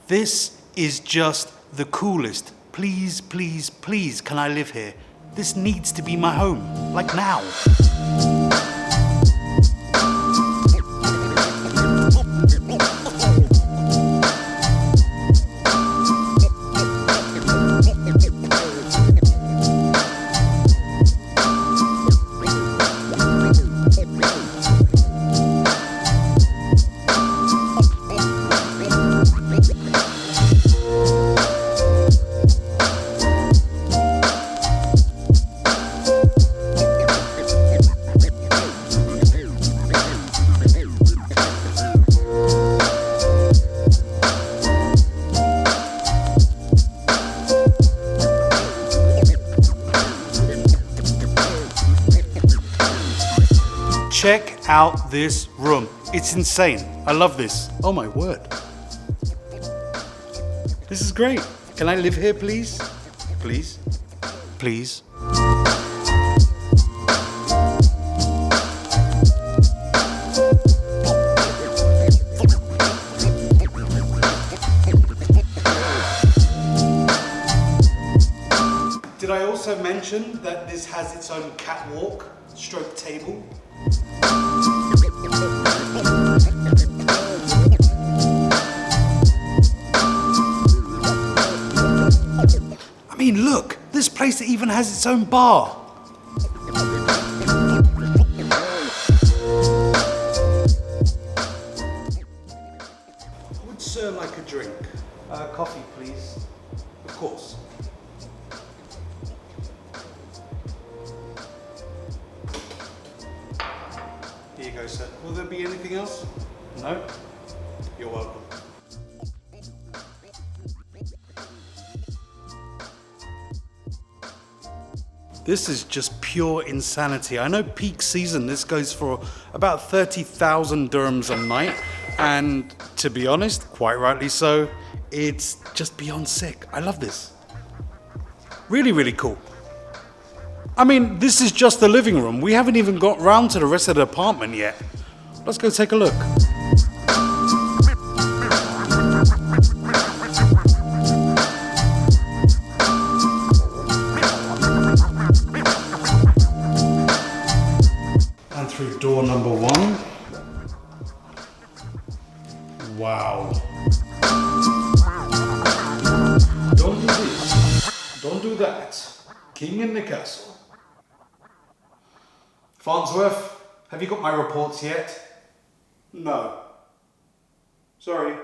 This is just the coolest. Please, please, please, can I live here? This needs to be my home, like now. Check out this room. It's insane. I love this. Oh my word. This is great. Can I live here, please? Please? Please? Did I also mention that this has its own catwalk, stroke table? I mean, look, this place even has its own bar. I would sir like a drink. Coffee, please. Of course. Here you go, sir. Will there be anything else? No? You're welcome. This is just pure insanity. I know peak season, this goes for about 30,000 dirhams a night. And to be honest, quite rightly so, it's just beyond sick. I love this. Really, really cool. I mean, this is just the living room. We haven't even got round to the rest of the apartment yet. Let's go take a look. And through door number 1. Wow. Don't do this. Don't do that. King in the castle. Farnsworth, have you got my reports yet? No. Sorry.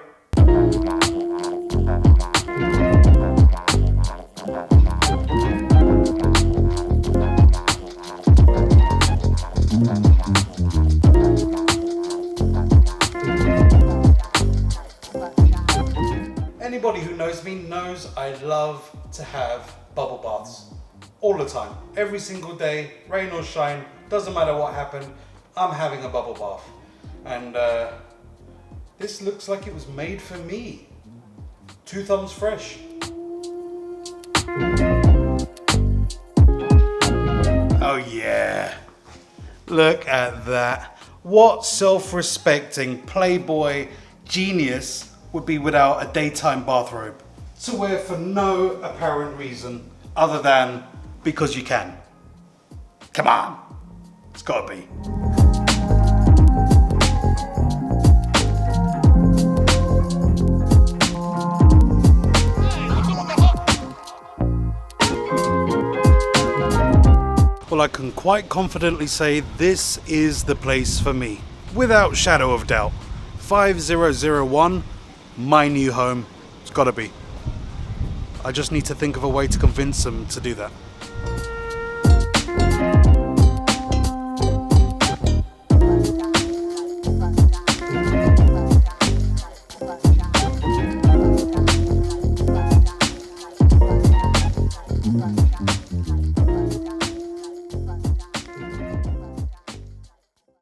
Anybody who knows me knows I love to have bubble baths. All the time. Every single day, rain or shine, doesn't matter what happened, I'm having a bubble bath. And this looks like it was made for me. 2 thumbs fresh. Oh yeah. Look at that. What self-respecting playboy genius would be without a daytime bathrobe? To wear for no apparent reason other than because you can. Come on. It's gotta be. Well, I can quite confidently say this is the place for me. Without shadow of doubt. 5001, my new home. It's gotta be. I just need to think of a way to convince them to do that.